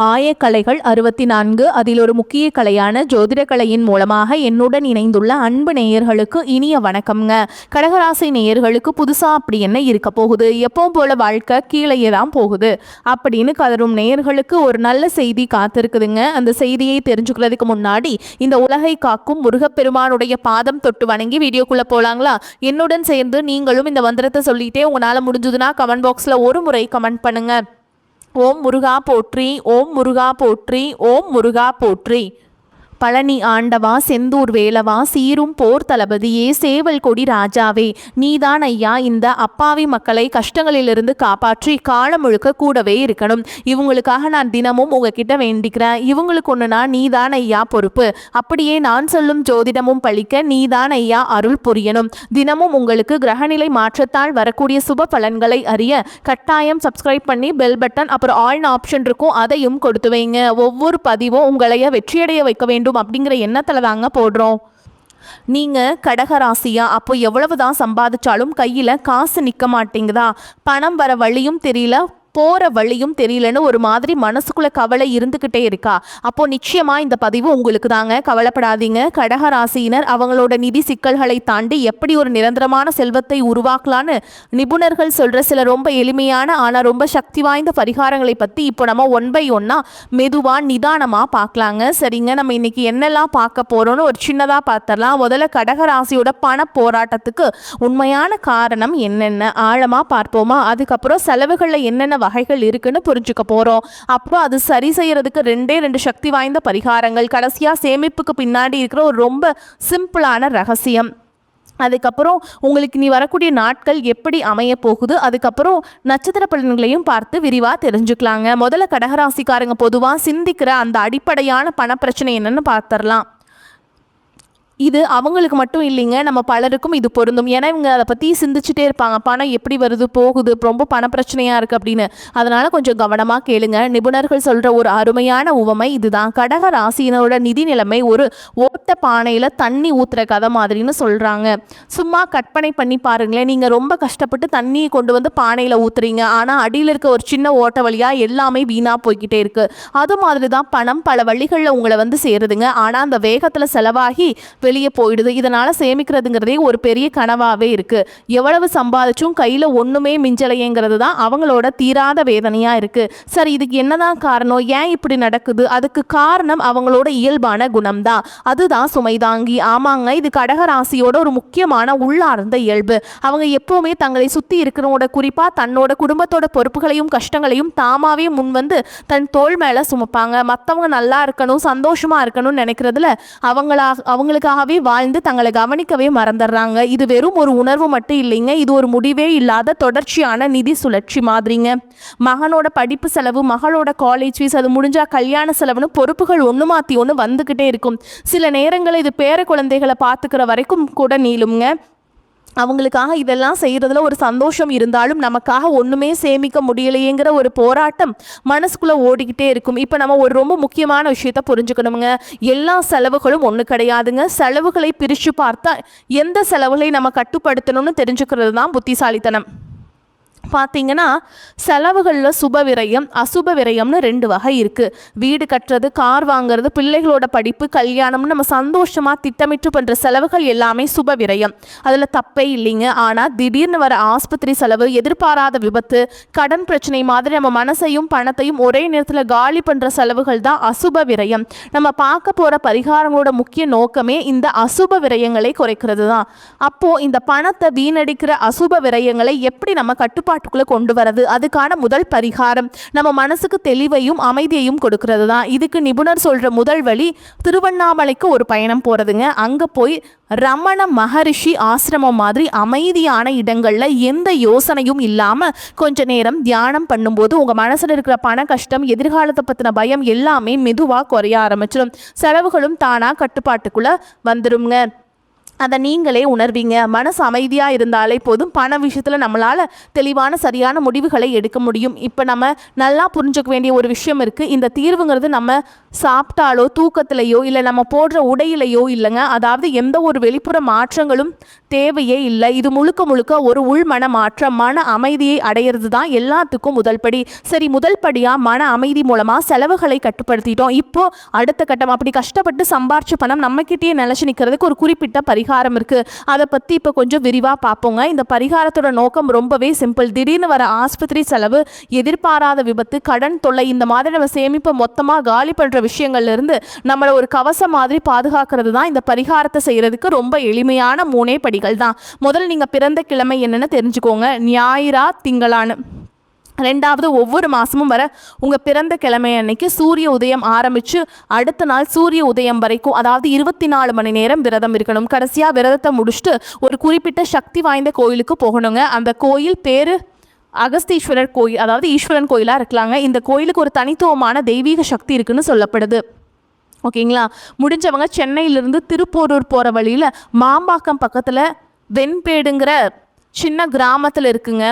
ஆயக்கலைகள் 64 அதில் ஒரு முக்கிய கலையான ஜோதிட கலையின் மூலமாக என்னுடன் இணைந்துள்ள அன்பு நேயர்களுக்கு இனிய வணக்கம்ங்க. கடகராசி நேயர்களுக்கு புதுசா அப்படி என்ன இருக்க போகுது, எப்பவும் போல வாழ்க்கை கீழே தான் போகுது அப்படின்னு கதரும் நேயர்களுக்கு ஒரு நல்ல செய்தி காத்திருக்குதுங்க. அந்த செய்தியை தெரிஞ்சுக்கிறதுக்கு முன்னாடி இந்த உலகை காக்கும் முருகப்பெருமானுடைய பாதம் தொட்டு வணங்கி வீடியோக்குள்ள போலாங்களா? என்னுடன் சேர்ந்து நீங்களும் இந்த மந்திரத்தை சொல்லிட்டே உங்களால முடிஞ்சதுன்னா கமெண்ட் பாக்ஸ்ல ஒரு முறை கமெண்ட் பண்ணுங்க. ஓம் முருகா போற்றி, ஓம் முருகா போற்றி, ஓம் முருகா போற்றி. பழனி ஆண்டவா, செந்தூர் வேலவா, சீரும் போர் தளபதியே, சேவல் கொடி ராஜாவே, நீதான் ஐயா இந்த அப்பாவி மக்களை கஷ்டங்களிலிருந்து காப்பாற்றி காலம் முழுக்க கூடவே இருக்கணும். இவங்களுக்காக நான் தினமும் உங்ககிட்ட வேண்டிக்கிறேன். இவங்களுக்கு ஒன்றுனா நீதான் ஐயா பொறுப்பு. அப்படியே நான் சொல்லும் ஜோதிடமும் பழிக்க நீதான் ஐயா அருள் புரியணும். தினமும் உங்களுக்கு கிரகநிலை மாற்றத்தால் வரக்கூடிய சுப பலன்களை அறிய கட்டாயம் சப்ஸ்கிரைப் பண்ணி பெல் பட்டன் அப்புறம் ஆல் ஆப்ஷன் இருக்கும், அதையும் கொடுத்து வைங்க. ஒவ்வொரு பதிவும் உங்களைய வெற்றியடைய வைக்க வேண்டும் அப்படிங்கிற எண்ணத்துல தாங்க போடுறோம். நீங்க கடகராசியா, அப்போ எவ்வளவுதான் சம்பாதிச்சாலும் கையில காசு நிக்க மாட்டேங்குதா? பணம் வர வழியும் தெரியல, போற வழியும் தெரியலன்னு ஒரு மாதிரி மனசுக்குள்ள கவலை இருந்துகிட்டே இருக்கா? அப்போ நிச்சயமா இந்த பதிவு உங்களுக்கு தாங்க. கவலைப்படாதீங்க. கடகராசியினர் அவங்களோட நிதி சிக்கல்களை தாண்டி எப்படி ஒரு நிரந்தரமான செல்வத்தை உருவாக்கலான்னு நிபுணர்கள் சொல்ற சில ரொம்ப எளிமையான ஆனா ரொம்ப சக்தி வாய்ந்த பரிகாரங்களை பத்தி இப்போ நம்ம ஒன் பை ஒன்னா மெதுவா நிதானமா பார்க்கலாங்க. சரிங்க, நம்ம இன்னைக்கு என்னெல்லாம் பார்க்க போறோம்னு ஒரு சின்னதா பார்த்தரலாம். முதல்ல கடகராசியோட பண போராட்டத்துக்கு உண்மையான காரணம் என்னென்ன ஆழமா பார்ப்போமா? அதுக்கப்புறம் செலவுகள்ல என்னென்ன வகைகள் இருக்குன்னு புரிஞ்சுக்க போறோம். அப்புறம் அது சரி செய்யறதுக்கு ரெண்டு சக்தி வாய்ந்த பரிகாரங்கள், கடைசியா சேமிப்புக்கு பின்னாடி இருக்கிற ஒரு ரொம்ப சிம்பிளான ரகசியம். அதுக்கப்புறம் உங்களுக்கு நீ வரக்கூடிய நாட்கள் எப்படி அமைய போகுது, அதுக்கப்புறம் நட்சத்திர பலன்களையும் பார்த்து விரிவாக தெரிஞ்சுக்கலாங்க. முதல்ல கடகராசிக்காரங்க பொதுவாக சிந்திக்கிற அந்த அடிப்படையான பண பிரச்சனை என்னன்னு பார்த்துடலாம். இது அவங்களுக்கு மட்டும் இல்லைங்க, நம்ம பலருக்கும் இது பொருந்தும். ஏன்னா இவங்க அதை பற்றி சிந்திச்சுட்டே இருப்பாங்க. பணம் எப்படி வருது போகுது, ரொம்ப பண பிரச்சனையாக இருக்குது அப்படின்னு. அதனால் கொஞ்சம் கவனமாக கேளுங்க. நிபுணர்கள் சொல்கிற ஒரு அருமையான உவமை இதுதான். கடக ராசியினரோட நிதி நிலைமை ஒரு ஓட்ட பானையில் தண்ணி ஊற்றுற கதை மாதிரின்னு சொல்கிறாங்க. சும்மா கற்பனை பண்ணி பாருங்களேன். நீங்கள் ரொம்ப கஷ்டப்பட்டு தண்ணியை கொண்டு வந்து பானையில் ஊற்றுறீங்க, ஆனால் அடியில் இருக்க ஒரு சின்ன ஓட்ட வழியாக எல்லாமே வீணாக போய்கிட்டே இருக்குது. அது மாதிரி தான் பணம் பல வழிகளில் உங்களை வந்து சேருதுங்க. ஆனால் அந்த வேகத்தில் செலவாகி வெளியே போயிடுது. இதனால சேமிக்கிறதுங்கிறதே ஒரு பெரிய கனவாவே இருக்கு. எவ்வளவு சம்பாதிச்சும் கையில ஒண்ணுமே மிஞ்சலையேங்கிறது தான் அவங்களோட தீராத வேதனையா இருக்கு. சரி, இதுக்கு என்னதான் காரணம், ஏன் இப்படி நடக்குது? அதுக்கு காரணம் அவங்களோட இயல்பான குணம் தான். அதுதான் சுமைதாங்கி. ஆமாங்க, இது கடகராசியோட ஒரு முக்கியமான உள்ளார்ந்த இயல்பு. அவங்க எப்பவுமே தங்களை சுத்தி இருக்கிறவங்களோட, குறிப்பா தன்னோட குடும்பத்தோட பொறுப்புகளையும் கஷ்டங்களையும் தாமாவே முன் வந்து தன் தோள் மேல சுமப்பாங்க. மற்றவங்க நல்லா இருக்கணும், சந்தோஷமா இருக்கணும்னு நினைக்கிறதுல அவங்களுக்காக வாழ்ந்து தங்களை கவனிக்கவே மறந்துடுறாங்க. இது வெறும் ஒரு உணர்வு மட்டும் இல்லைங்க, இது ஒரு முடிவே இல்லாத தொடர்ச்சியான நிதி சுழற்சி மாதிரிங்க. மகனோட படிப்பு செலவு, மகளோட காலேஜ் ஃபீஸ், அது முடிஞ்சா கல்யாண செலவுன்னு பொறுப்புகள் ஒன்று மாற்றி ஒன்று வந்துக்கிட்டே இருக்கும். சில நேரங்களில் இது பேர குழந்தைகளை பார்த்துக்கிற வரைக்கும் கூட நீளுங்க. அவங்களுக்காக இதெல்லாம் செய்கிறதுல ஒரு சந்தோஷம் இருந்தாலும் நமக்காக ஒன்றுமே சேமிக்க முடியலையேங்கிற ஒரு போராட்டம் மனசுக்குள்ளே ஓடிக்கிட்டே இருக்கும். இப்போ நம்ம ஒரு ரொம்ப முக்கியமான விஷயத்த புரிஞ்சுக்கணுங்க. எல்லா செலவுகளும் ஒன்று கிடையாதுங்க. செலவுகளை பிரித்து பார்த்தா எந்த செலவுகளை நம்ம கட்டுப்படுத்தணும்னு தெரிஞ்சுக்கிறது தான் புத்திசாலித்தனம். பார்த்தீங்கன்னா செலவுகளில் சுப விரயம் அசுப விரயம்னு ரெண்டு வகை இருக்குது. வீடு கட்டுறது, கார் வாங்குறது, பிள்ளைகளோட படிப்பு, கல்யாணம்னு நம்ம சந்தோஷமாக திட்டமிட்டு பண்ணுற செலவுகள் எல்லாமே சுப விரயம். அதில் தப்பே இல்லைங்க. ஆனால் திடீர்னு வர ஆஸ்பத்திரி செலவு, எதிர்பாராத விபத்து, கடன் பிரச்சனை மாதிரி நம்ம மனசையும் பணத்தையும் ஒரே நேரத்தில் காலி பண்ணுற செலவுகள் தான் அசுப விரயம். நம்ம பார்க்க போகிற பரிகாரங்களோட முக்கிய நோக்கமே இந்த அசுப விரயங்களை குறைக்கிறது தான். அப்போது இந்த பணத்தை வீணடிக்கிற அசுப விரயங்களை எப்படி நம்ம கட்டுப்பாட்டுக்குள்ள கொண்டு வரது? அதுக்கான முதல் பரிகாரம் நம்ம மனசுக்கு தெளிவையும் அமைதியையும் கொடுக்கிறது தான். இதுக்கு நிபுணர் சொல்ற முதல் வழி திருவண்ணாமலைக்கு ஒரு பயணம் போறதுங்க. அங்க போய் ரமண மகரிஷி ஆசிரமம் மாதிரி அமைதியான இடங்கள்ல எந்த யோசனையும் இல்லாம கொஞ்ச நேரம் தியானம் பண்ணும்போது உங்க மனசுல இருக்கிற பண கஷ்டம், எதிர்காலத்தை பத்தின பயம் எல்லாமே மெதுவா குறைய ஆரம்பிச்சிடும். செலவுகளும் தானா கட்டுப்பாட்டுக்குள்ள வந்துருங்க. அதை நீங்களே உணர்வீங்க. மனசு அமைதியாக இருந்தாலே போதும். பண விஷயத்தில் நம்மளால் தெளிவான சரியான முடிவுகளை எடுக்க முடியும். இப்போ நம்ம நல்லா புரிஞ்சுக்க வேண்டிய ஒரு விஷயம் இருக்குது. இந்த தீர்வுங்கிறது நம்ம சாப்பிட்டாலோ தூக்கத்திலேயோ இல்லை நம்ம போடுற உடையிலையோ இல்லைங்க. அதாவது எந்த ஒரு வெளிப்புற மாற்றங்களும் தேவையே இல்லை. இது முழுக்க முழுக்க ஒரு உள்மன மாற்றம், மன அமைதியை அடையிறது தான் எல்லாத்துக்கும் முதல் படி. சரி, முதல் படியாக மன அமைதி மூலமாக செலவுகளை கட்டுப்படுத்திட்டோம். இப்போ அடுத்த கட்டம், அப்படி கஷ்டப்பட்டு சம்பாரிச்ச பணம் நம்மக்கிட்டே நிலச்சி நிற்கிறதுக்கு ஒரு குறிப்பிட்ட பரிகாரம் இருக்குது. அதை பற்றி இப்போ கொஞ்சம் விரிவாக பார்ப்போங்க. இந்த பரிகாரத்தோட நோக்கம் ரொம்பவே சிம்பிள். திடீர்னு வர ஆஸ்பத்திரி செலவு, எதிர்பாராத விபத்து, கடன் தொல்லை, இந்த மாதிரி நம்ம சேமிப்பை மொத்தமாக காலி பண்ணுற விஷயங்கள்ல இருந்து நம்மளை ஒரு கவசம் மாதிரி பாதுகாக்கிறது தான் இந்த பரிகாரத்தை செய்யறதுக்கு ரொம்ப எளிமையான 3 படிகள் தான். முதல்ல நீங்க பிறந்த கிழமை என்னன்னு தெரிஞ்சுக்கோங்க. ஞாயிறா திங்களான்னு. ரெண்டாவது, ஒவ்வொரு மாதமும் வர உங்கள் பிறந்த கிழமை அன்னைக்கு சூரிய உதயம் ஆரம்பித்து அடுத்த நாள் சூரிய உதயம் வரைக்கும், அதாவது 24 மணி நேரம் விரதம் இருக்கணும். கடைசியாக விரதத்தை முடிச்சுட்டு ஒரு குறிப்பிட்ட சக்தி வாய்ந்த கோயிலுக்கு போகணுங்க. அந்த கோயில் பேர் அகஸ்தீஸ்வரர் கோயில், அதாவது ஈஸ்வரன் கோயிலாக இருக்கலாங்க. இந்த கோயிலுக்கு ஒரு தனித்துவமான தெய்வீக சக்தி இருக்குன்னு சொல்லப்படுது. ஓகேங்களா? முடிஞ்சவங்க சென்னையிலிருந்து திருப்போரூர் போகிற வழியில் மாம்பாக்கம் பக்கத்தில் வெண்பேடுங்கிற சின்ன கிராமத்தில் இருக்குங்க.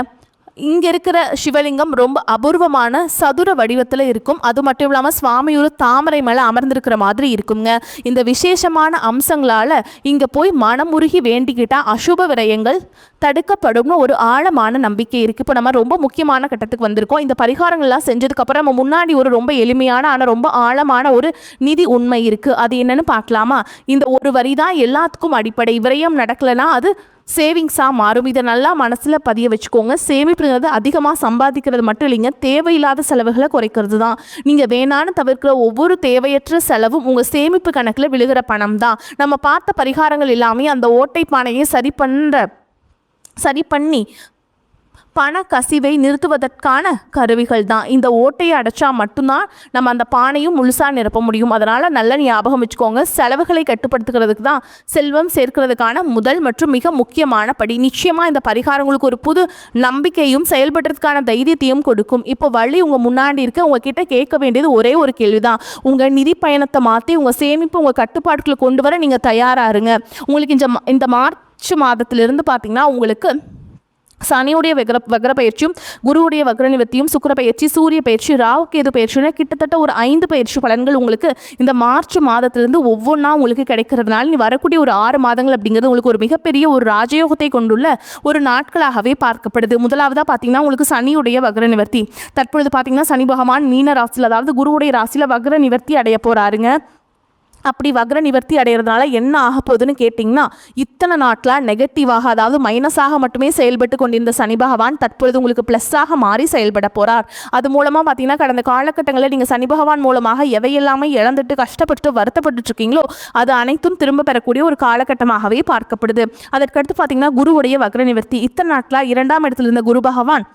இங்கே இருக்கிற சிவலிங்கம் ரொம்ப அபூர்வமான சதுர வடிவத்தில் இருக்கும். அது மட்டும் இல்லாமல் சுவாமியூர் தாமரை மேலே அமர்ந்திருக்கிற மாதிரி இருக்குங்க. இந்த விசேஷமான அம்சங்களால் இங்கே போய் மனமுருகி வேண்டிக்கிட்டால் அசுப விரயங்கள் தடுக்கப்படும்னு ஒரு ஆழமான நம்பிக்கை இருக்குது. இப்போ நம்ம ரொம்ப முக்கியமான கட்டத்துக்கு வந்திருக்கோம். இந்த பரிகாரங்கள்லாம் செஞ்சதுக்கப்புறம் நம்ம முன்னாடி ஒரு ரொம்ப எளிமையான ஆனால் ரொம்ப ஆழமான ஒரு நிதி உண்மை இருக்குது. அது என்னன்னு பார்க்கலாமா? இந்த ஒரு வரி தான் எல்லாத்துக்கும் அடிப்படை. விரயம் நடக்கலைன்னா அது சேவிங்ஸாக மாறும். இதை நல்லா மனசில் பதிய வச்சுக்கோங்க. சேமிப்புங்கிறது அதிகமாக சம்பாதிக்கிறது மட்டும் இல்லைங்க, தேவையில்லாத செலவுகளை குறைக்கிறது தான். நீங்கள் வேணான்னு தவிர்க்கிற ஒவ்வொரு தேவையற்ற செலவும் உங்கள் சேமிப்பு கணக்கில் விழுகிற பணம் தான். நம்ம பார்த்த பரிகாரங்கள் எல்லாமே அந்த ஓட்டை பானையை சரி பண்ணி பண கசிவை நிறுத்துவதற்கான கருவிகள் தான். இந்த ஓட்டையை அடைச்சா மட்டும்தான் நம்ம அந்த பானையும் முழுசாக நிரப்ப முடியும். அதனால் நல்ல ஞாபகம் வச்சுக்கோங்க. செலவுகளை கட்டுப்படுத்துக்கிறதுக்கு தான் செல்வம் சேர்க்கிறதுக்கான முதல் மற்றும் மிக முக்கியமான படி. நிச்சயமாக இந்த பரிகாரங்களுக்கு ஒரு புது நம்பிக்கையும் செயல்படுறதுக்கான தைரியத்தையும் கொடுக்கும். இப்போ வழி உங்கள் முன்னாடி இருக்க. உங்ககிட்ட கேட்க வேண்டியது ஒரே ஒரு கேள்வி தான். உங்கள் நிதி பயணத்தை மாற்றி உங்கள் சேமிப்பு உங்கள் கட்டுப்பாட்டுக்குள்ள கொண்டு வர நீங்கள் தயாராக இருங்க. உங்களுக்கு இந்த மார்ச் மாதத்திலிருந்து பார்த்தீங்கன்னா உங்களுக்கு சனியுடைய வக்ர பயிற்சியும், குருவுடைய வக்ர நிவர்த்தியும், சுக்கிர பயிற்சி, சூரிய பயிற்சி, ராகு கேது பயிற்சின்னு கிட்டத்தட்ட ஒரு 5 பயிற்சி பலன்கள் உங்களுக்கு இந்த மார்ச் மாதத்திலிருந்து ஒவ்வொன்றா உங்களுக்கு கிடைக்கிறதுனால நீ வரக்கூடிய ஒரு 6 மாதங்கள் அப்படிங்கிறது உங்களுக்கு ஒரு மிகப்பெரிய ஒரு ராஜயோகத்தை கொண்டுள்ள ஒரு நாட்களாகவே பார்க்கப்படுது. முதலாவதாக பார்த்தீங்கன்னா உங்களுக்கு சனியுடைய வக்ர நிவர்த்தி. தற்பொழுது பார்த்தீங்கன்னா சனி பகவான் மீன ராசியில், அதாவது குருவுடைய ராசியில் வக்ர நிவர்த்தி அடைய போகிறாருங்க. அப்படி வக்ர நிவர்த்தி அடைகிறதுனால என்ன ஆக போகுதுன்னு கேட்டிங்கன்னா, இத்தனை நாட்டில் நெகட்டிவாக, அதாவது மைனஸாக மட்டுமே செயல்பட்டு கொண்டிருந்த சனி பகவான் தற்பொழுது உங்களுக்கு ப்ளஸ்ஸாக மாறி செயல்பட போகிறார். அது மூலமாக பார்த்தீங்கன்னா கடந்த காலகட்டங்களில் நீங்கள் சனி பகவான் மூலமாக எவையெல்லாமே இழந்துட்டு கஷ்டப்பட்டு வருத்தப்பட்டு இருக்கீங்களோ அது அனைத்தும் திரும்ப பெறக்கூடிய ஒரு காலகட்டமாகவே பார்க்கப்படுது. அதற்கடுத்து பார்த்தீங்கன்னா குருவுடைய வக்ர நிவர்த்தி. இத்தனை நாட்டில் 2ஆம் இடத்துல இருந்த குரு பகவான்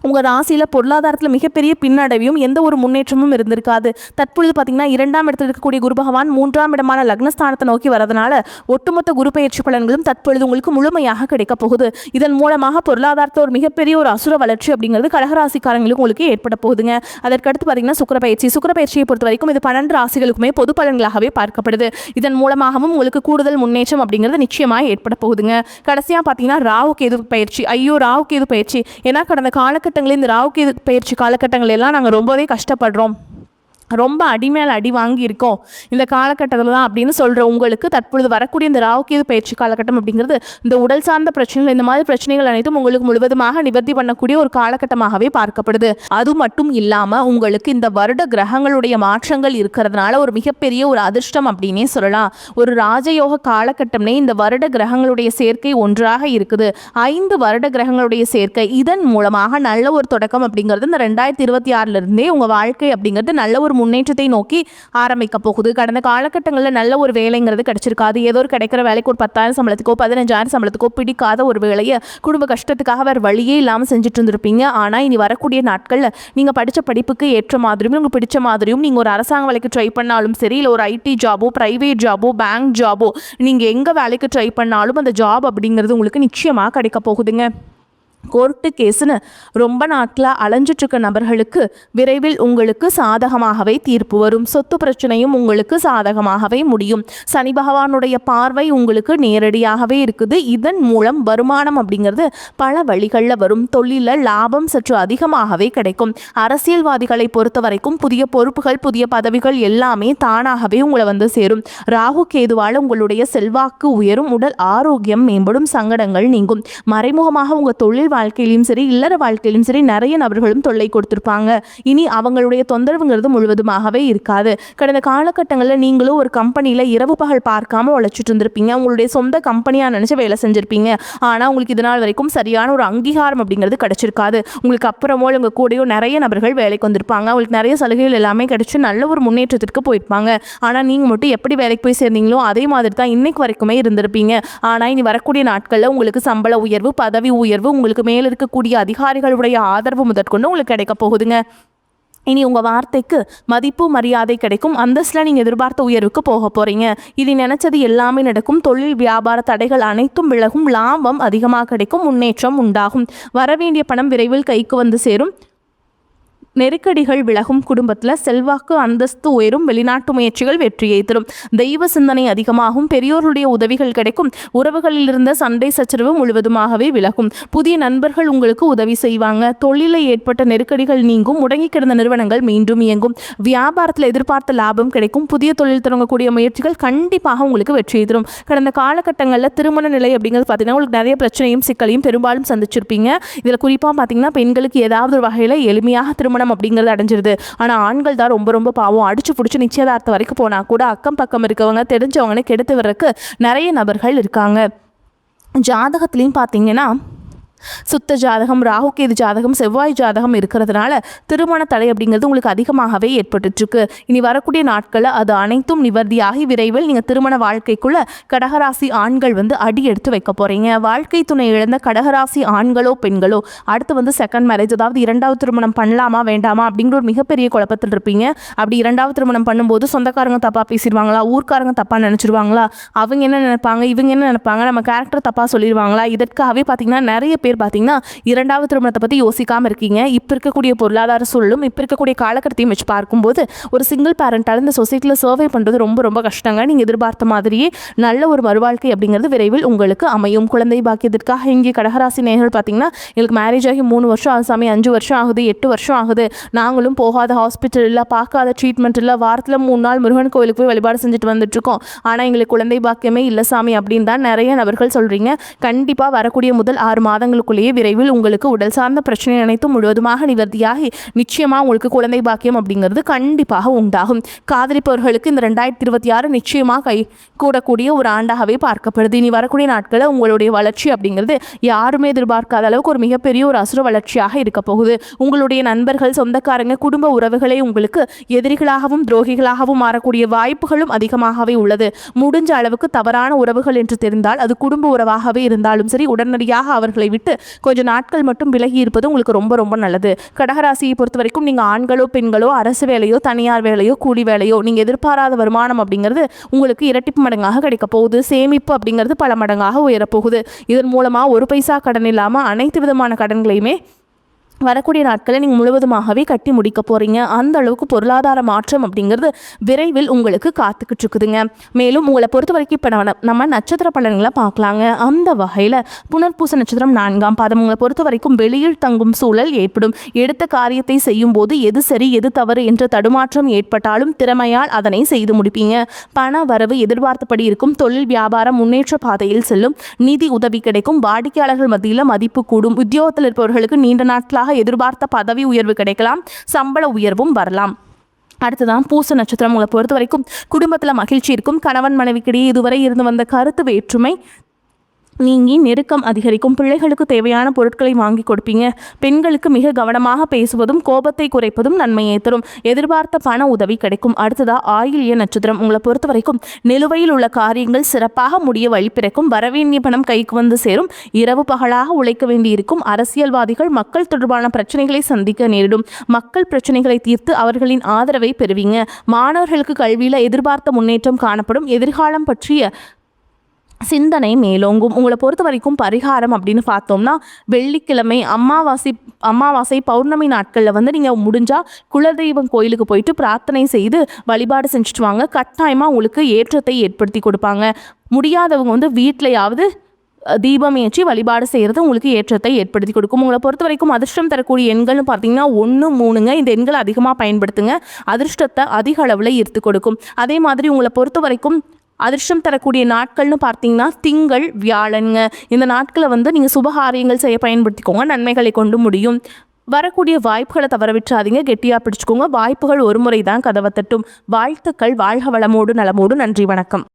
உங்கள் ராசியில் பொருளாதாரத்தில் மிகப்பெரிய பின்னடைவையும் எந்த ஒரு முன்னேற்றமும் இருந்திருக்காது. தற்பொழுது பார்த்தீங்கன்னா 2ஆம் இடத்தில் இருக்கக்கூடிய குரு பகவான் 3ஆம் இடமான லக்னஸ்தானத்தை நோக்கி வரதுனால ஒட்டுமொத்த குரு பயிற்சி பலன்களும் தற்பொழுது உங்களுக்கு முழுமையாக கிடைக்க போகுது. இதன் மூலமாக பொருளாதாரத்தில் ஒரு மிகப்பெரிய ஒரு அசுர வளர்ச்சி அப்படிங்கிறது கடகராசிக்காரங்களுக்கு உங்களுக்கு ஏற்பட போகுதுங்க. அதற்கடுத்து பார்த்தீங்கன்னா சுக்கிர பயிற்சியை பொறுத்த வரைக்கும் இது 12 ராசிகளுக்குமே பொது பலன்களாகவே பார்க்கப்படுது. இதன் மூலமாகவும் உங்களுக்கு கூடுதல் முன்னேற்றம் அப்படிங்கிறது நிச்சயமாக ஏற்பட போகுதுங்க. கடைசியாக பார்த்தீங்கன்னா ராகு கேது பயிற்சி. ஏன்னா கடந்த காலகட்டங்களில் இந்த ராகு கேது பயிற்சி காலகட்டங்கள் எல்லாம் நாங்கள் ரொம்பவே கஷ்டப்படுறோம், ரொம்ப அடி மேல் அடி வாங்கி இருக்கோம் இந்த காலகட்டத்தில் தான் அப்படின்னு சொல்கிற உங்களுக்கு தற்பொழுது வரக்கூடிய இந்த ராகு கேது பயிற்சி காலகட்டம் அப்படிங்கிறது இந்த உடல் சார்ந்த பிரச்சனைகள், இந்த மாதிரி பிரச்சனைகள் அனைத்தும் உங்களுக்கு முழுவதுமாக நிவர்த்தி பண்ணக்கூடிய ஒரு காலகட்டமாகவே பார்க்கப்படுது. அது மட்டும் இல்லாமல் உங்களுக்கு இந்த வருட கிரகங்களுடைய மாற்றங்கள் இருக்கிறதுனால ஒரு மிகப்பெரிய ஒரு அதிர்ஷ்டம் அப்படின்னே சொல்லலாம். ஒரு ராஜயோக காலகட்டம்னே இந்த வருட கிரகங்களுடைய சேர்க்கை ஒன்றாக இருக்குது. 5 வருட கிரகங்களுடைய சேர்க்கை. இதன் மூலமாக நல்ல ஒரு தொடக்கம் அப்படிங்கிறது இந்த 2026 உங்கள் வாழ்க்கை அப்படிங்கிறது நல்ல ஒரு முன்னேற்றத்தை நோக்கி ஆரம்பிக்க போகுது. கடந்த காலகட்டங்களில் நல்ல ஒரு வேலைங்கிறது கிடைச்சிருக்காது. ஏதோ ஒரு கிடைக்கிற வேலைக்கு ஒரு 10,000 சம்பளத்துக்கோ 15,000 சம்பளத்துக்கோ பிடிக்காத ஒரு வேலையை குடும்ப கஷ்டத்துக்காக வேறு வழியே இல்லாமல் செஞ்சுட்டு இருந்திருப்பீங்க. ஆனால் இனி வரக்கூடிய நாட்களில் நீங்கள் படித்த படிப்புக்கு ஏற்ற மாதிரியும் உங்களுக்கு பிடிச்ச மாதிரியும் நீங்கள் ஒரு அரசாங்க வேலைக்கு ட்ரை பண்ணாலும் சரி, இல்லை ஒரு ஐடி ஜாபோ, ப்ரைவேட் ஜாபோ, பேங்க் ஜாபோ, நீங்கள் எங்கே வேலைக்கு ட்ரை பண்ணாலும் அந்த ஜாப் அப்படிங்கிறது உங்களுக்கு நிச்சயமாக கிடைக்க போகுதுங்க. கோர்ட்டு கேஸுன்னு ரொம்ப நாட்களாக அலைஞ்சிட்ருக்க நபர்களுக்கு விரைவில் உங்களுக்கு சாதகமாகவே தீர்ப்பு வரும். சொத்து பிரச்சனையும் உங்களுக்கு சாதகமாகவே முடியும். சனி பகவானுடைய பார்வை உங்களுக்கு நேரடியாகவே இருக்குது. இதன் மூலம் வருமானம் அப்படிங்கிறது பல வழிகளில் வரும். தொழிலில் லாபம் சற்று அதிகமாகவே கிடைக்கும். அரசியல்வாதிகளை பொறுத்த வரைக்கும் புதிய பொறுப்புகள், புதிய பதவிகள் எல்லாமே தானாகவே உங்களை வந்து சேரும். ராகு கேதுவால் உங்களுடைய செல்வாக்கு உயரும். உடல் ஆரோக்கியம் மேம்படும். சங்கடங்கள் நீங்கும். மறைமுகமாக உங்கள் தொழில் வாழ்க்கையிலும் சரி, இல்லற வாழ்க்கையிலும் சரி, நிறைய நபர்களும் தொல்லை கொடுத்துருப்பாங்க. இனி அவங்களுடைய தொந்தரவுங்கிறது முழுவதுமாகவே இருக்காது. கடந்த காலகட்டங்களில் நீங்களும் ஒரு கம்பெனியில் இரவு பகல் பார்க்காம உழைச்சிட்டு இருந்திருப்பீங்க. உங்களுடைய சொந்த கம்பெனியாக நினச்சி வேலை செஞ்சுருப்பீங்க. ஆனால் உங்களுக்கு இதனால் வரைக்கும் சரியான ஒரு அங்கீகாரம் அப்படிங்கிறது கிடைச்சிருக்காது. உங்களுக்கு அப்புறமோ உங்கள் கூடயோ நிறைய நபர்கள் வேலைக்கு வந்திருப்பாங்க. உங்களுக்கு நிறைய சலுகைகள் எல்லாமே கிடைச்சி நல்ல ஒரு முன்னேற்றத்திற்கு போயிருப்பாங்க. ஆனால் நீங்கள் மட்டும் எப்படி வேலைக்கு போய் சேர்ந்தீங்களோ அதே மாதிரி தான் இன்னைக்கு வரைக்குமே இருந்திருப்பீங்க. ஆனால் இனி வரக்கூடிய நாட்களில் உங்களுக்கு சம்பள உயர்வு, பதவி உயர்வு, உங்களுக்கு மேல் இருக்கக்கூடிய அதிகாரிகளுடைய ஆதரவு முதற்கொண்டு உங்களுக்கு கிடைக்க போகுதுங்க. இனி உங்கள் வார்த்தைக்கு மதிப்பு, மரியாதை கிடைக்கும். அந்தஸ்தில் நீங்கள் எதிர்பார்த்த உயர்வுக்கு போக போகிறீங்க. இது நினச்சது எல்லாமே நடக்கும். தொழில் வியாபார தடைகள் அனைத்தும் விலகும். லாபம் அதிகமாக கிடைக்கும். முன்னேற்றம் உண்டாகும். வரவேண்டிய பணம் விரைவில் கைக்கு வந்து சேரும். நெருக்கடிகள் விலகும். குடும்பத்தில் செல்வாக்கு, அந்தஸ்து உயரும். வெளிநாட்டு முயற்சிகள் வெற்றியை தரும். தெய்வ சிந்தனை அதிகமாகும். பெரியோருடைய உதவிகள் கிடைக்கும். உறவுகளில் இருந்த சண்டை சச்சரவு முழுவதுமாகவே விலகும். புதிய நண்பர்கள் உங்களுக்கு உதவி செய்வாங்க. தொழிலில் ஏற்பட்ட நெருக்கடிகள் நீங்கும். முடங்கி கிடந்த நிறுவனங்கள் மீண்டும் இயங்கும். வியாபாரத்தில் எதிர்பார்த்த லாபம் கிடைக்கும். புதிய தொழில் தொடங்கக்கூடிய முயற்சிகள் கண்டிப்பாக உங்களுக்கு வெற்றியை தரும். கடந்த காலகட்டங்களில் திருமண நிலை அப்படிங்கிறது பார்த்தீங்கன்னா உங்களுக்கு நிறைய பிரச்சனையும் சிக்கலையும் பெரும்பாலும் சந்திச்சிருப்பீங்க. இதில் குறிப்பாக பார்த்தீங்கன்னா பெண்களுக்கு ஏதாவது ஒரு வகையில் எளிமையாக திருமணம் அப்படிங்கிறது அடைஞ்சிருது. ஆனால் ஆண்கள் தான் ரொம்ப ரொம்ப பாவம். அடிச்சு பிடிச்சி நிச்சயதார்த்தம் வரைக்கும் போனால் கூட அக்கம் பக்கம் இருக்கவங்க, தெரிஞ்சவங்கன்னு கெடுத்து வர்றதுக்கு நிறைய நபர்கள் இருக்காங்க. ஜாதகத்துலேயும் பார்த்தீங்கன்னா சுத்த ஜாதகம், ராகு கேது ஜாதகம், செவ்வாய் ஜாதகம் இருக்கிறதுனால திருமண தடை அப்படிங்கிறது உங்களுக்கு அதிகமாகவே ஏற்பட்டுருக்கு. இனி வரக்கூடிய நாட்களில் அது அனைத்தும் நிவர்த்தியாகி விரைவில் நீங்கள் திருமண வாழ்க்கைக்குள்ள கடகராசி ஆண்கள் வந்து அடி எடுத்து வைக்க போகிறீங்க. வாழ்க்கை துணை இழந்த கடகராசி ஆண்களோ பெண்களோ அடுத்து செகண்ட் மேரேஜ், அதாவது இரண்டாவது திருமணம் பண்ணலாமா வேண்டாமா அப்படிங்கிற ஒரு மிகப்பெரிய குழப்பத்தில் இருப்பீங்க. அப்படி இரண்டாவது திருமணம் பண்ணும்போது சொந்தக்காரங்க தப்பாக பேசிடுவாங்களா, ஊர்க்காரங்க தப்பாக நினச்சிருவாங்களா, அவங்க என்ன நினைப்பாங்க, இவங்க என்ன நினைப்பாங்க, நம்ம கேரக்டர் தப்பாக சொல்லிடுவாங்களா, இதற்காகவே பார்த்தீங்கன்னா நிறைய பேர் பார்த்தீங்கன்னா இரண்டாவது திருமணத்தை பற்றி யோசிக்காமல் இருக்கீங்க. இப்போ இருக்கக்கூடிய பொருளாதார சூழலும் இப்போ இருக்கக்கூடிய காலகட்டத்தையும் வச்சு பார்க்கும்போது ஒரு சிங்கிள் பேரண்டால் இந்த சொசைட்டியில் சர்வை பண்ணுறது ரொம்ப ரொம்ப கஷ்டங்க. நீங்கள் எதிர்பார்த்த மாதிரியே நல்ல ஒரு மறுவாழ்க்கை அப்படிங்கிறது விரைவில் உங்களுக்கு அமையும். குழந்தை பாக்கியத்திற்காக இங்கே கடகராசி நேயர்கள் பார்த்தீங்கன்னா எங்களுக்கு மேரேஜ் ஆகி 3 வருஷம் ஆகுது சாமி, 5 வருஷம் ஆகுது, 8 வருஷம் ஆகுது, நாங்களும் போகாத ஹாஸ்பிட்டல் இல்லை, பார்க்காத ட்ரீட்மெண்ட் இல்லை, வாரத்தில் 3 நாள் முருகன் கோயிலுக்கு போய் வழிபாடு செஞ்சுட்டு வந்துட்டுருக்கோம், ஆனால் எங்களுக்கு குழந்தை பாக்கியமே இல்லை சாமி அப்படின்னு தான் நிறைய நபர்கள் சொல்கிறீங்க. கண்டிப்பாக வரக்கூடிய முதல் 6 மாதங்களுக்கு விரைவில் உங்களுக்கு உடல் சார்ந்த பிரச்சனை அனைத்தும் முழுவதுமாக நிவர்த்தியாகி நிச்சயமாக உங்களுக்கு குழந்தை பாக்கியம் அப்படிங்கிறது கண்டிப்பாக உண்டாகும். காதலிப்பவர்களுக்கு இந்த 2026 நிச்சயமாக கை கூடக்கூடிய ஒரு ஆண்டாகவே பார்க்கப்படுது. இனி வரக்கூடிய நாட்களில் உங்களுடைய வளர்ச்சி அப்படிங்கிறது யாருமே எதிர்பார்க்காத அளவுக்கு ஒரு மிகப்பெரிய ஒரு அசுர வளர்ச்சியாக இருக்க போகுது. உங்களுடைய நண்பர்கள், சொந்தக்காரங்க, குடும்ப உறவுகளே உங்களுக்கு எதிரிகளாகவும் துரோகிகளாகவும் மாறக்கூடிய வாய்ப்புகளும் அதிகமாகவே உள்ளது. முடிஞ்ச அளவுக்கு தவறான உறவுகள் என்று தெரிந்தால் அது குடும்ப உறவாகவே இருந்தாலும் சரி, உடனடியாக அவர்களை விட்டு கொஞ்சம் நாட்கள் மட்டும் விலகி இருப்பது உங்களுக்கு ரொம்ப ரொம்ப நல்லது. கடகராசியை பொறுத்த வரைக்கும் நீங்கள் ஆண்களோ பெண்களோ அரசு வேலையோ தனியார் வேலையோ கூலி வேலையோ நீங்கள் எதிர்பாராத வருமானம் அப்படிங்கிறது உங்களுக்கு இரட்டிப்பு மடங்காக கிடைக்க போகுது. சேமிப்பு அப்படிங்கிறது பல மடங்காக உயரப்போகுது. இதன் மூலமாக ஒரு பைசா கடன் இல்லாமல் அனைத்து விதமான கடன்களையுமே வரக்கூடிய நாட்களை நீங்கள் முழுவதுமாகவே கட்டி முடிக்க போகிறீங்க. அந்த அளவுக்கு பொருளாதார மாற்றம் அப்படிங்கிறது விரைவில் உங்களுக்கு காத்துக்கிட்டு இருக்குதுங்க. மேலும் உங்களை பொறுத்த வரைக்கும் இப்போ நம்ம நட்சத்திர பலன்களை பார்க்கலாங்க. அந்த வகையில் புனர்பூச நட்சத்திரம் 4ஆம் பாதம் உங்களை பொறுத்த வரைக்கும் வெளியில் தங்கும் சூழல் ஏற்படும். எடுத்த காரியத்தை செய்யும் போது எது சரி எது தவறு என்ற தடுமாற்றம் ஏற்பட்டாலும் திறமையால் அதனை செய்து முடிப்பீங்க. பண வரவு எதிர்பார்த்தபடி இருக்கும். தொழில் வியாபாரம் முன்னேற்ற பாதையில் செல்லும். நிதி உதவி கிடைக்கும். வாடிக்கையாளர்கள் மத்தியில் மதிப்பு கூடும். உத்தியோகத்தில் இருப்பவர்களுக்கு நீண்ட நாட்களாக எதிர்பார்த்த பதவி உயர்வு கிடைக்கலாம். சம்பள உயர்வும் வரலாம். அடுத்ததான் பூச நட்சத்திரம் உங்களை பொறுத்த வரைக்கும் குடும்பத்தில் மகிழ்ச்சி இருக்கும். கணவன் மனைவிக்கிடையே இதுவரை இருந்து வந்த கருத்து வேற்றுமை நீங்கி நெருக்கம் அதிகரிக்கும். பிள்ளைகளுக்கு தேவையான பொருட்களை வாங்கி கொடுப்பீங்க. பெண்களுக்கு மிக கவனமாக பேசுவதும் கோபத்தை குறைப்பதும் நன்மையை தரும். எதிர்பார்த்த பண உதவி கிடைக்கும். அடுத்ததா ஆயில்ய நட்சத்திரம் உங்களை பொறுத்த வரைக்கும் நிலுவையில் உள்ள காரியங்கள் சிறப்பாக முடிய வழி பிறக்கும். வரவேண்டிய பணம் கைக்கு வந்து சேரும். இரவு பகலாக உழைக்க வேண்டியிருக்கும். அரசியல்வாதிகள் மக்கள் தொடர்பான பிரச்சனைகளை சந்திக்க நேரிடும். மக்கள் பிரச்சனைகளை தீர்த்து அவர்களின் ஆதரவை பெறுவீங்க. மாணவர்களுக்கு கல்வியில் எதிர்பார்த்த முன்னேற்றம் காணப்படும். எதிர்காலம் பற்றிய சிந்தனை மேலோங்கும். உங்களை பொறுத்த வரைக்கும் பரிகாரம் அப்படின்னு பார்த்தோம்னா வெள்ளிக்கிழமை, அமாவாசை பௌர்ணமி நாட்களில் வந்து நீங்கள் முடிஞ்சால் குலதெய்வம் கோயிலுக்கு போயிட்டு பிரார்த்தனை செய்து வழிபாடு செஞ்சுட்டு வாங்க. கட்டாயமாக உங்களுக்கு ஏற்றத்தை ஏற்படுத்தி கொடுப்பாங்க. முடியாதவங்க வந்து வீட்டிலையாவது தீபம் ஏற்றி வழிபாடு செய்கிறது உங்களுக்கு ஏற்றத்தை ஏற்படுத்தி கொடுக்கும். உங்களை பொறுத்த வரைக்கும் அதிர்ஷ்டம் தரக்கூடிய எண்கள்னு பார்த்தீங்கன்னா 1, 3ங்க. இந்த எண்களை அதிகமாக பயன்படுத்துங்க. அதிர்ஷ்டத்தை அதிக அளவில் ஈர்த்து கொடுக்கும். அதே மாதிரி உங்களை பொறுத்த வரைக்கும் அதிர்ஷ்டம் தரக்கூடிய நாட்கள்னு பார்த்தீங்கன்னா திங்கள், வியாழனுங்க. இந்த நாட்களை வந்து நீங்கள் சுபகாரியங்கள் செய்ய பயன்படுத்திக்கோங்க. நன்மைகளை கொண்டு முடியும். வரக்கூடிய வாய்ப்புகளை தவற விட்டுறாதீங்க. கெட்டியாக பிடிச்சிக்கோங்க. வாய்ப்புகள் ஒரு முறை தான் கதவை தட்டும். வாழ்த்துக்கள். வாழ்க வளமோடு நலமோடு. நன்றி, வணக்கம்.